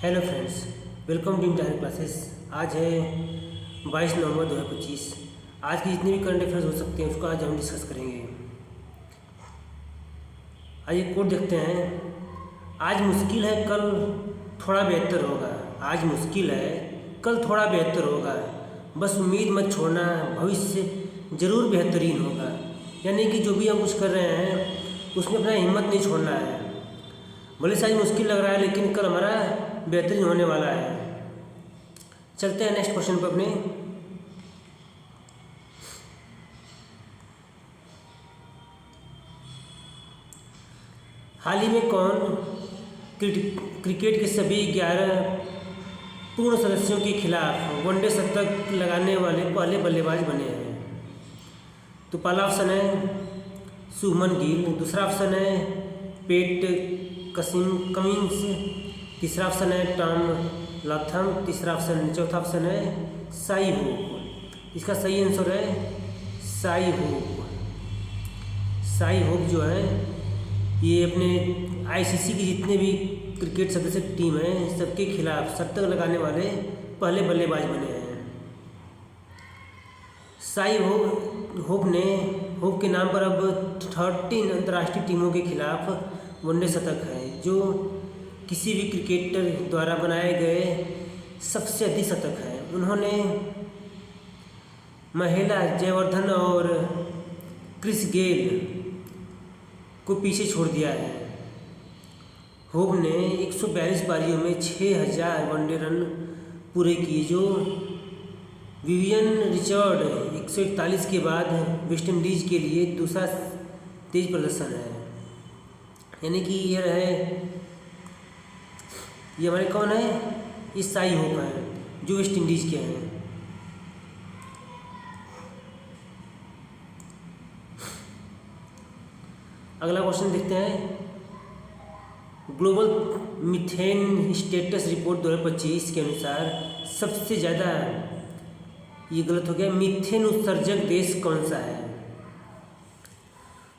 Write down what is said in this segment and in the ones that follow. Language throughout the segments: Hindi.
Hello friends, welcome to entire classes. आज है 22 नवंबर 2025। आज की जितने भी करंट अफेयर्स हो सकते हैं उसको आज हम डिस्कस करेंगे। आइए कोड देखते हैं। आज मुश्किल है, कल थोड़ा बेहतर होगा। आज मुश्किल है, कल थोड़ा बेहतर होगा। बस उम्मीद मत छोड़ना, भविष्य ज़रूर बेहतरीन होगा। यानी कि जो भी हम कुछ कर रहे हैं उसमें अपना हिम्मत नहीं छोड़ना है। भले से आज मुश्किल लग रहा है लेकिन कल हमारा बेहतरीन होने वाला है। चलते हैं नेक्स्ट क्वेश्चन पर अपने। हाल ही में कौन क्रिकेट के सभी 11 पूर्ण सदस्यों के खिलाफ वनडे शतक लगाने वाले पहले बल्लेबाज बने हैं? तो पहला ऑप्शन है शुभमन गिल, दूसरा ऑप्शन है पेट कमिंस, तीसरा ऑप्शन है टॉम लाथम, चौथा ऑप्शन है साई होप। इसका सही आंसर है साई होप। साई होप जो है ये अपने आईसीसी की जितने भी क्रिकेट सदस्य टीम है सबके खिलाफ शतक लगाने वाले पहले बल्लेबाज बने हैं। साई होप के नाम पर अब 13 अंतर्राष्ट्रीय टीमों के खिलाफ वनडे शतक है, जो किसी भी क्रिकेटर द्वारा बनाए गए सबसे अधिक शतक है। उन्होंने महिला जयवर्धन और क्रिस गेल को पीछे छोड़ दिया है। होप ने 142 पारियों में 6000 वनडे रन पूरे किए, जो विवियन रिचर्ड 141 के बाद वेस्टइंडीज के लिए दूसरा तेज प्रदर्शन है। यानी कि ये हमारे कौन है? ये साई होप है जो वेस्ट इंडीज के हैं। अगला क्वेश्चन देखते हैं। ग्लोबल मीथेन स्टेटस रिपोर्ट 2025 के अनुसार सबसे ज़्यादा, ये गलत हो गया, मीथेन उत्सर्जक देश कौन सा है?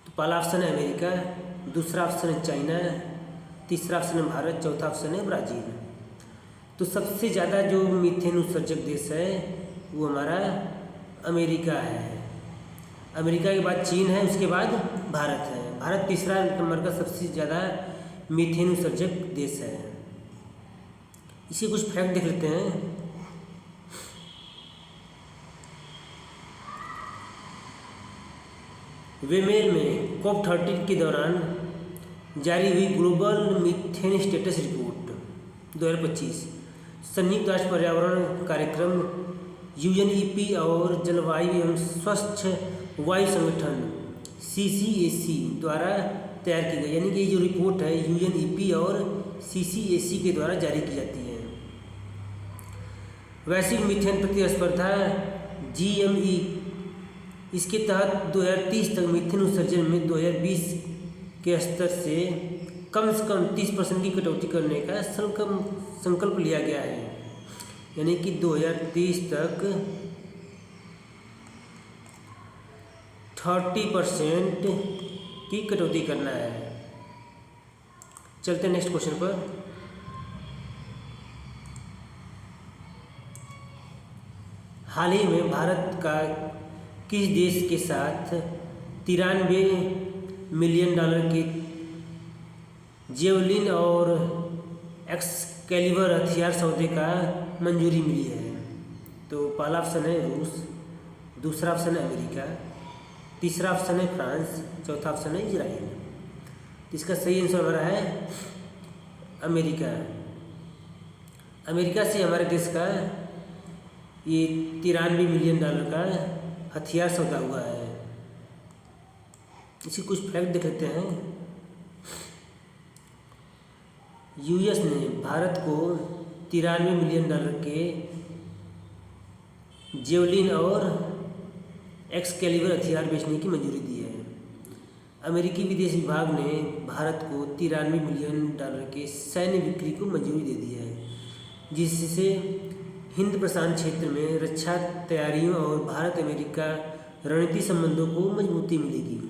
तो पहला ऑप्शन है अमेरिका, दूसरा ऑप्शन है चाइना, तीसरा ऑप्शन है भारत, चौथा ऑप्शन है ब्राज़ील। तो सबसे ज़्यादा जो मीथेन उत्सर्जक देश है वो हमारा अमेरिका है। अमेरिका के बाद चीन है, उसके बाद भारत है। भारत तीसरा नंबर का सबसे ज़्यादा मीथेन उत्सर्जक देश है। इसी कुछ फैक्ट देख लेते हैं। वेमेल में COP13 के दौरान जारी हुई ग्लोबल मीथेन स्टेटस रिपोर्ट 2025 संयुक्त राष्ट्र पर्यावरण कार्यक्रम UNEP और जलवायु एवं स्वच्छ वायु संगठन CCAC द्वारा तैयार की गई। यानी कि ये जो रिपोर्ट है UNEP और CCAC के द्वारा जारी की जाती है। वैश्विक मीथेन प्रतिस्पर्धा GME, इसके तहत 2030 तक मीथेन उत्सर्जन में 2020 के स्तर से कम 30% की कटौती करने का संकल्प लिया गया है। यानी कि 2030 तक 30% की कटौती करना है। चलते हैं नेक्स्ट क्वेश्चन पर। हाल ही में भारत का किस देश के साथ 93 मिलियन डॉलर के जेवलिन और एक्सकैलिबर हथियार सौदे का मंजूरी मिली है? तो पहला ऑप्शन है रूस, दूसरा ऑप्शन है अमेरिका, तीसरा ऑप्शन है फ्रांस, चौथा ऑप्शन है इजराइल। इसका सही आंसर हमारा है अमेरिका। अमेरिका से हमारे देश का ये 93 मिलियन डॉलर का हथियार सौदा हुआ है। इसी कुछ फैक्ट देख लेते हैं। US ने भारत को 93 मिलियन डॉलर के जेवलिन और एक्सकैलिबर हथियार बेचने की मंजूरी दी है। अमेरिकी विदेश विभाग ने भारत को 93 मिलियन डॉलर के सैन्य बिक्री को मंजूरी दे दी है, जिससे हिंद प्रशांत क्षेत्र में रक्षा तैयारियों और भारत अमेरिका रणनीतिक संबंधों को मजबूती मिलेगी।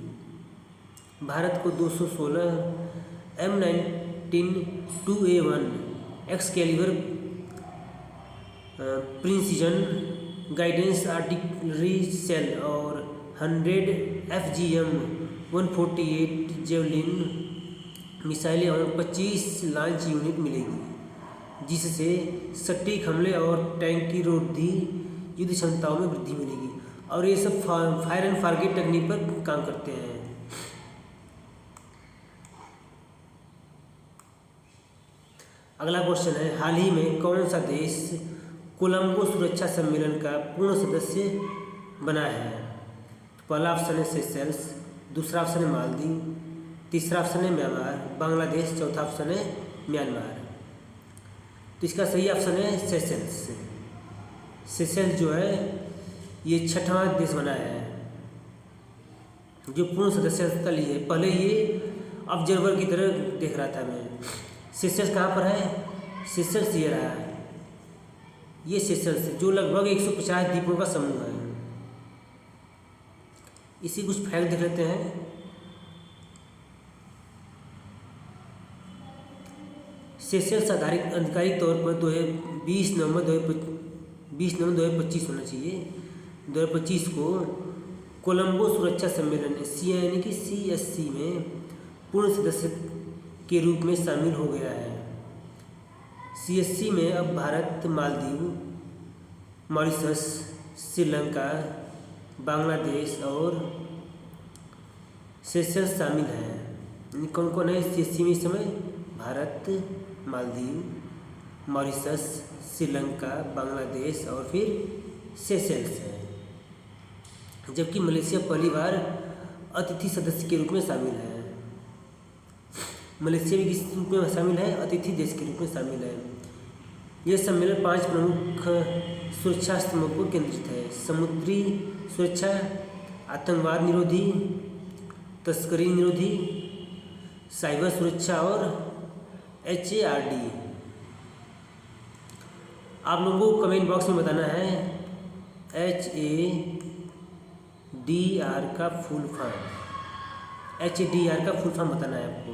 भारत को 216 M19 2A1 Excalibur precision guidance artillery shell और 100 FGM 148 जेवलिन मिसाइलें और 25 लॉन्च यूनिट मिलेगी, जिससे सटीक हमले और टैंक रोधी युद्ध क्षमताओं में वृद्धि मिलेगी। और ये सब फायर एंड फारगेट टेक्निक पर काम करते हैं। अगला क्वेश्चन है, हाल ही में कौन सा देश कोलंबो सुरक्षा सम्मेलन का पूर्ण सदस्य बना है? पहला ऑप्शन है सेशेल्स, दूसरा ऑप्शन है मालदीव, तीसरा ऑप्शन है म्यांमार, बांग्लादेश, चौथा ऑप्शन है म्यांमार। तो इसका सही ऑप्शन है सेशेल्स। सेशेल्स जो है ये 6वां देश बना है जो पूर्ण सदस्यता ली है। पहले ये ऑब्जर्वर की तरह देख रहा था मैं। सेशेल्स कहाँ पर है? सेशेल्स ये रहा है, ये सेशेल्स जो लगभग 150 द्वीपों का समूह है। इसी कुछ फैक्ट देख लेते हैं। सेशेल्स आधिकारिक तौर पर 20 नवंबर 2025 होना चाहिए, 2025 को कोलंबो सुरक्षा सम्मेलन यानी कि CSC में पूर्ण सदस्य के रूप में शामिल हो गया है। CSC में अब भारत, मालदीव, मॉरिशस, श्रीलंका, बांग्लादेश और सेशेल्स शामिल हैं। कौन कौन है CSC में इस समय? भारत, मालदीव, मॉरिशस, श्रीलंका, बांग्लादेश और फिर सेशेल्स है। जबकि मलेशिया पहली बार अतिथि सदस्य के रूप में शामिल है। मलेशिया भी किस रूप में शामिल है? अतिथि देश के रूप में शामिल है। यह सम्मेलन 5 प्रमुख सुरक्षा स्तंभों पर केंद्रित है: समुद्री सुरक्षा, आतंकवाद निरोधी, तस्करी निरोधी, साइबर सुरक्षा और HARD। आप लोगों को कमेंट बॉक्स में बताना है HADR का फुल फॉर्म, HADR का फुल फॉर्म बताना है आपको।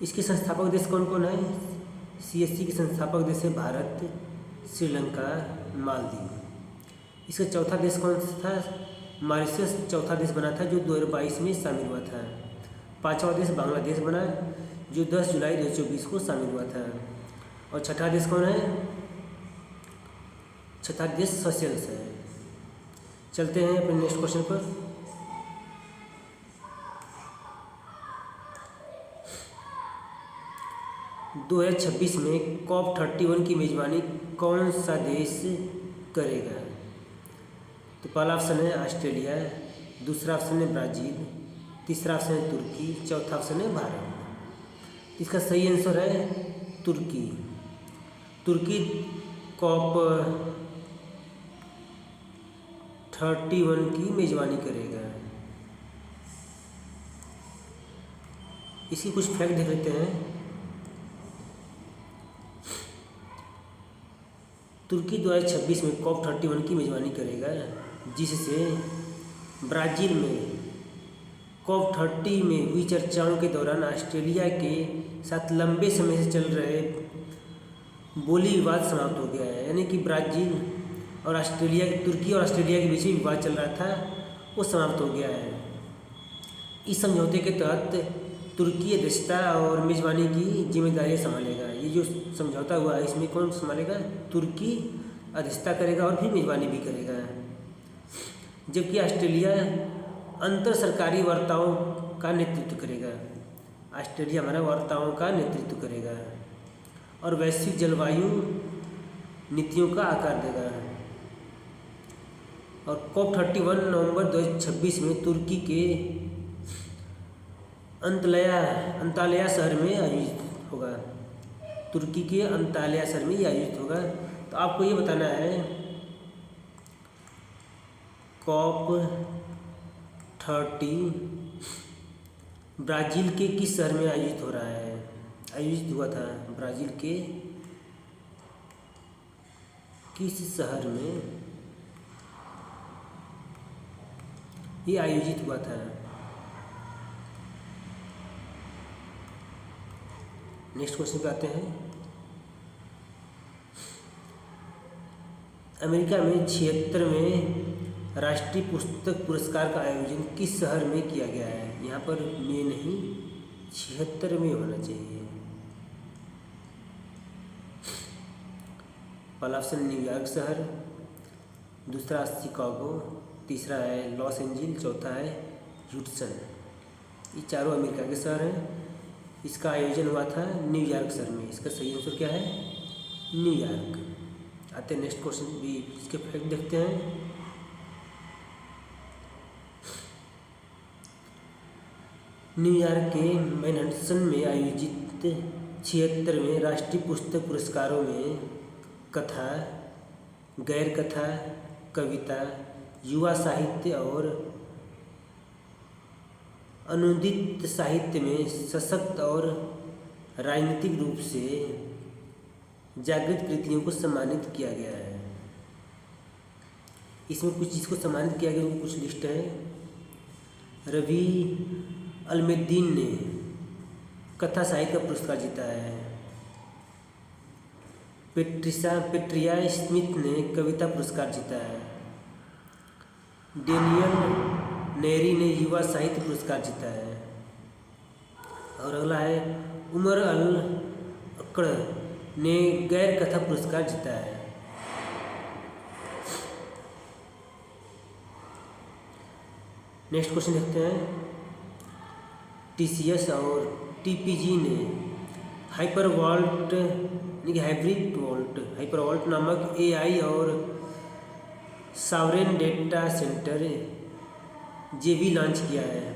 इसके संस्थापक देश कौन कौन है? CSC के संस्थापक देश है भारत, श्रीलंका, मालदीव। इसका चौथा देश कौन सा था? मॉरिशस चौथा देश बना था जो 2022 में शामिल हुआ था। पांचवा देश बांग्लादेश बना जो 10 जुलाई 2024 को शामिल हुआ था। और छठा देश कौन है? छठा देश सेशेल्स है। चलते हैं अपने नेक्स्ट क्वेश्चन पर। दो 2026 में COP31 की मेजबानी कौन सा देश करेगा? तो पहला ऑप्शन है ऑस्ट्रेलिया, दूसरा ऑप्शन है ब्राज़ील, तीसरा ऑप्शन है तुर्की, चौथा ऑप्शन है भारत। इसका सही आंसर है तुर्की। तुर्की COP31 की मेजबानी करेगा। इसकी कुछ फैक्ट देख लेते हैं। तुर्की 2026 में COP31 की मेजबानी करेगा, जिससे ब्राज़ील में COP30 में हुई चर्चाओं के दौरान ऑस्ट्रेलिया के साथ लंबे समय से चल रहे बोली विवाद समाप्त हो गया है। यानी कि ब्राज़ील और ऑस्ट्रेलिया, तुर्की और ऑस्ट्रेलिया के बीच में विवाद चल रहा था, वो समाप्त हो गया है। इस समझौते के तहत तुर्की अध्यक्षता और मेजबानी की जिम्मेदारी संभालेगा। ये जो समझौता हुआ है इसमें कौन संभालेगा? तुर्की अध्यक्षता करेगा और फिर मेजबानी भी करेगा। जबकि ऑस्ट्रेलिया अंतर सरकारी वार्ताओं का नेतृत्व करेगा। ऑस्ट्रेलिया हमारा वार्ताओं का नेतृत्व करेगा और वैश्विक जलवायु नीतियों का आकार देगा। और COP31 नवंबर 2026 में तुर्की के अंताल्या शहर में आयोजित होगा। तुर्की के अंताल्या शहर में आयोजित होगा। तो आपको ये बताना है COP30 ब्राज़ील के किस शहर में आयोजित हो रहा है? आयोजित हुआ था ब्राज़ील के किस शहर में ये आयोजित हुआ था? नेक्स्ट क्वेश्चन पे आते हैं। अमेरिका में 76वें राष्ट्रीय पुस्तक पुरस्कार का आयोजन किस शहर में किया गया है? यहाँ पर में नहीं 76 में होना चाहिए। पहला ऑप्शन न्यूयॉर्क शहर, दूसरा शिकागो, तीसरा है लॉस एंजिल्स, चौथा है ह्यूस्टन। ये चारों अमेरिका के शहर हैं। इसका आयोजन हुआ था न्यूयॉर्क शहर में। इसका सही आंसर क्या है? न्यूयॉर्क। आते हैं नेक्स्ट क्वेश्चन भी, इसके फैक्ट देखते हैं। न्यूयॉर्क के मैनहट्टन में आयोजित 76वें राष्ट्रीय पुस्तक पुरस्कारों में कथा, गैर कथा, कविता, युवा साहित्य और अनुदित साहित्य में सशक्त और राजनीतिक रूप से जागृत कृतियों को सम्मानित किया गया है। इसमें कुछ जिसको सम्मानित किया गया उनकी कुछ लिस्ट है। रवि अलमेद्दीन ने कथा साहित्य का पुरस्कार जीता है। पेट्रिया स्मिथ ने कविता पुरस्कार जीता है। डेनियल नेरी ने युवा साहित्य पुरस्कार जीता है। और अगला है उमर अल अकड़ ने गैर कथा पुरस्कार जीता है। नेक्स्ट क्वेश्चन देखते हैं। टीसीएस और टीपीजी ने हाइपरवॉल्ट नामक एआई और सॉवरेन डेटा सेंटर जेवी लॉन्च किया है।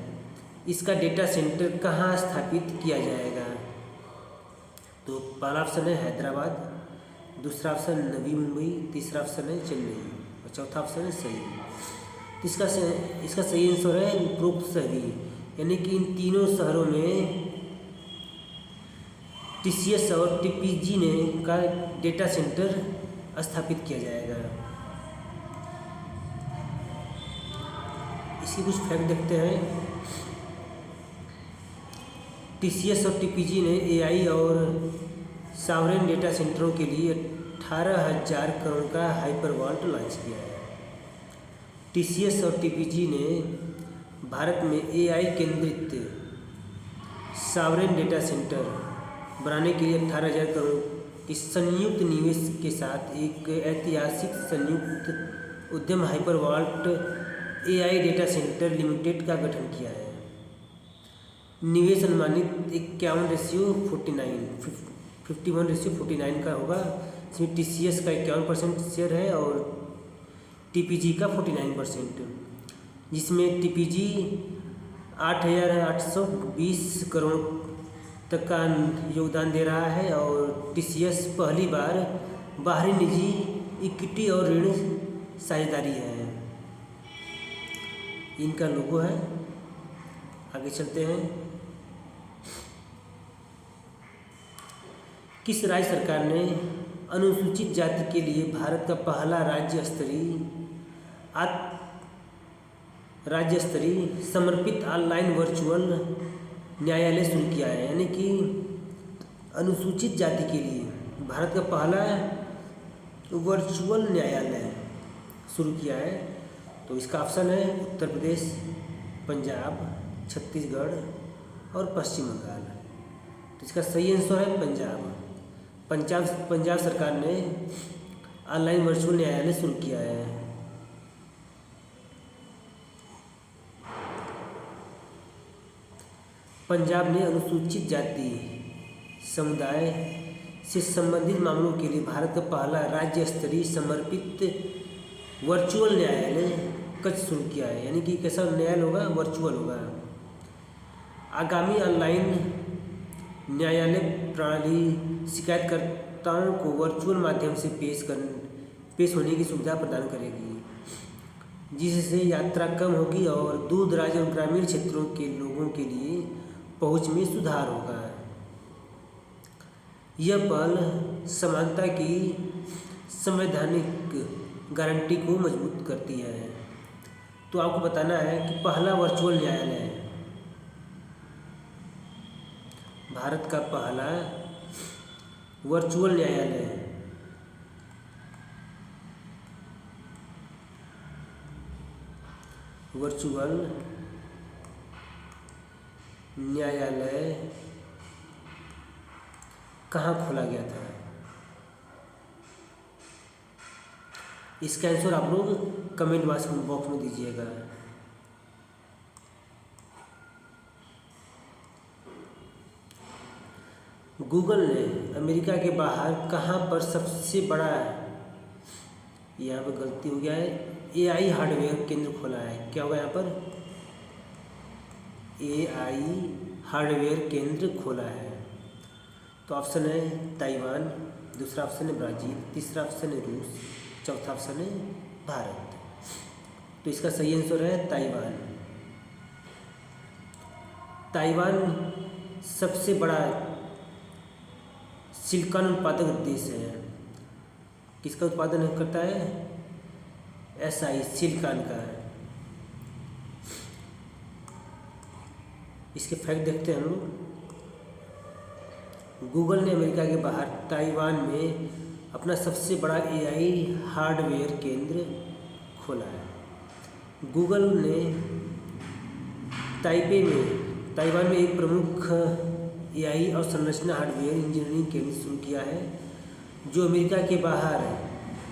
इसका डेटा सेंटर कहाँ स्थापित किया जाएगा? तो पहला ऑप्शन है हैदराबाद, दूसरा ऑप्शन नवी मुंबई, तीसरा ऑप्शन है चेन्नई और चौथा ऑप्शन है सही। इसका सही आंसर है उपरोक्त सभी, यानी कि इन तीनों शहरों में टीसीएस और टीपीजी ने का डेटा सेंटर स्थापित किया जाएगा। इसकी कुछ फैक्ट देखते हैं। टीसीएस और टीपीजी ने एआई और सॉवरेन डेटा सेंटरों के लिए 18,000 करोड़ का हाइपरवॉल्ट लॉन्च किया है। टीसीएस और टीपीजी ने भारत में एआई केंद्रित सॉवरेन डेटा सेंटर बनाने के लिए 18,000 करोड़ की संयुक्त निवेश के साथ एक ऐतिहासिक संयुक्त उद्यम हाइपरवॉल्ट एआई डेटा सेंटर लिमिटेड का गठन किया है। निवेश अनुमानित 51:49 का होगा। इसमें टीसीएस का 51% शेयर है और टीपीजी का 49%, जिसमें टीपीजी 8,820 करोड़ तक का योगदान दे रहा है और टीसीएस पहली बार बाहरी निजी इक्विटी और ऋण साझेदारी है। इनका लोगो है। आगे चलते हैं। किस राज्य सरकार ने अनुसूचित जाति के लिए भारत का पहला राज्य स्तरीय समर्पित ऑनलाइन वर्चुअल न्यायालय शुरू किया है? यानी कि अनुसूचित जाति के लिए भारत का पहला वर्चुअल न्यायालय शुरू किया है। तो इसका ऑप्शन है उत्तर प्रदेश, पंजाब, छत्तीसगढ़ और पश्चिम बंगाल। तो इसका सही आंसर है पंजाब सरकार ने ऑनलाइन वर्चुअल न्यायालय शुरू किया है। पंजाब ने अनुसूचित जाति समुदाय से संबंधित मामलों के लिए भारत का पहला राज्य स्तरीय समर्पित वर्चुअल न्यायालय कब शुरू किया है? यानी कि कैसा न्यायालय होगा? वर्चुअल होगा। आगामी ऑनलाइन न्यायालय प्रणाली शिकायतकर्ताओं को वर्चुअल माध्यम से पेश होने की सुविधा प्रदान करेगी, जिससे यात्रा कम होगी और दूर दराज और ग्रामीण क्षेत्रों के लोगों के लिए पहुंच में सुधार होगा। यह पहल समानता की संवैधानिक गारंटी को मजबूत करती है। तो आपको बताना है कि पहला वर्चुअल न्यायालय, भारत का पहला वर्चुअल न्यायालय, वर्चुअल न्यायालय कहाँ खोला गया था? इसका आंसर आप लोग कमेंट बॉक्स में दीजिएगा। गूगल ने अमेरिका के बाहर कहाँ पर सबसे बड़ा, यहाँ पर गलती हो गया है, AI हार्डवेयर केंद्र खोला है? क्या होगा यहाँ पर? AI हार्डवेयर केंद्र खोला है। तो ऑप्शन है ताइवान, दूसरा ऑप्शन है ब्राज़ील, तीसरा ऑप्शन है रूस, चौथा ऑप्शन है भारत। तो इसका सही आंसर है ताइवान। ताइवान सबसे बड़ा सिलिकॉन उत्पादक देश है। किसका उत्पादन करता है? SI सिलिकॉन का। इसके फैक्ट देखते हैं हम लोग। गूगल ने अमेरिका के बाहर ताइवान में अपना सबसे बड़ा AI हार्डवेयर केंद्र खोला है। गूगल ने ताइवान में एक प्रमुख AI और संरचना हार्डवेयर इंजीनियरिंग केंद्र शुरू किया है, जो अमेरिका के बाहर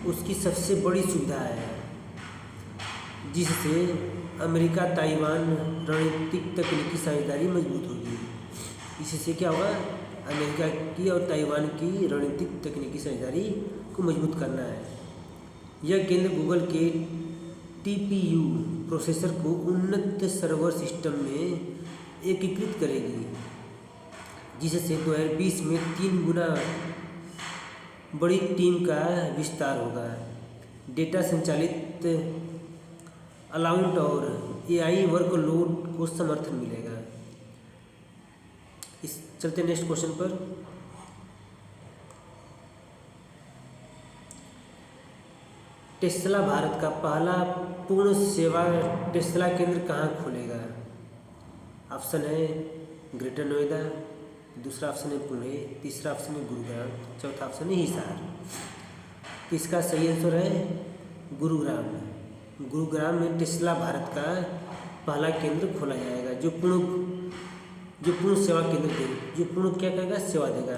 उसकी सबसे बड़ी सुविधा है, जिससे अमेरिका ताइवान रणनीतिक तकनीकी साझेदारी मजबूत होगी। इससे क्या होगा? अमेरिका की और ताइवान की रणनीतिक तकनीकी साझेदारी को मजबूत करना है। यह केंद्र गूगल के TPU प्रोसेसर को उन्नत सर्वर सिस्टम में एकीकृत करेगी, जिससे 2020 में 3 गुना बड़ी टीम का विस्तार होगा। डेटा संचालित अलाउंट और AI वर्कलोड को समर्थन मिलेगा। चलते नेक्स्ट क्वेश्चन पर। टेस्ला भारत का पहला पूर्ण सेवा टेस्ला केंद्र कहाँ खोलेगा? ऑप्शन है ग्रेटर नोएडा, दूसरा ऑप्शन है पुणे, तीसरा ऑप्शन है गुरुग्राम, चौथा ऑप्शन है हिसार। इसका सही आंसर है गुरुग्राम। गुरुग्राम में टेस्ला भारत का पहला केंद्र खोला जाएगा, जो पूर्ण सेवा केंद्र देगा, जो पूर्ण क्या करेगा? सेवा देगा।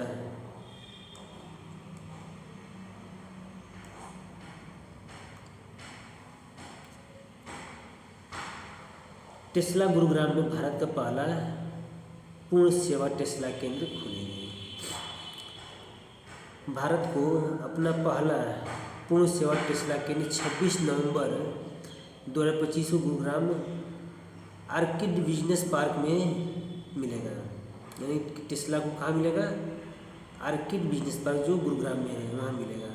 टेस्ला गुरुग्राम में भारत का पहला पूर्ण सेवा टेस्ला केंद्र खुलेगी। भारत को अपना पहला पूर्ण सेवा टेस्ला केंद्र 26 नवंबर 2025 को गुरुग्राम आर्किड बिजनेस पार्क में मिलेगा। यानी टेस्ला को कहाँ मिलेगा? आर्किड बिजनेस पार्क जो गुरुग्राम में है, वहाँ मिलेगा,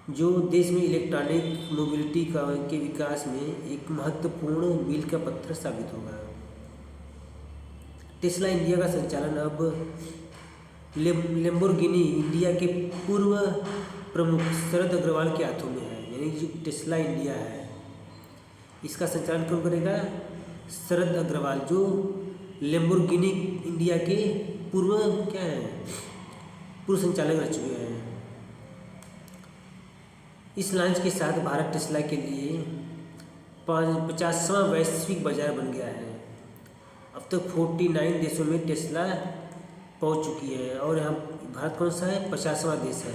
जो देश में इलेक्ट्रॉनिक मोबिलिटी के विकास में एक महत्वपूर्ण मील का पत्थर साबित होगा। टेस्ला इंडिया का संचालन अब लैम्बोर्गिनी इंडिया के पूर्व प्रमुख शरद अग्रवाल के हाथों में है। यानी जो टेस्ला इंडिया है, इसका संचालन कौन करेगा? शरद अग्रवाल, जो लैम्बोर्गिनी इंडिया के पूर्व क्या है? पूर्व संचालक रह चुके हैं। इस लॉन्च के साथ भारत टेस्ला के लिए 50वां वैश्विक बाजार बन गया है। अब तक 49 देशों में टेस्ला पहुंच चुकी है, और यहाँ भारत कौन सा है? 50वां देश है।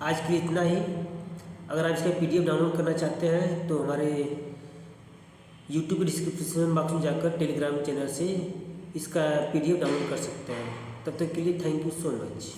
आज के लिए इतना ही। अगर आप इसका PDF डाउनलोड करना चाहते हैं तो हमारे YouTube के डिस्क्रिप्शन बॉक्स में जाकर टेलीग्राम चैनल से इसका PDF डाउनलोड कर सकते हैं। तब तक के लिए थैंक यू सो मच।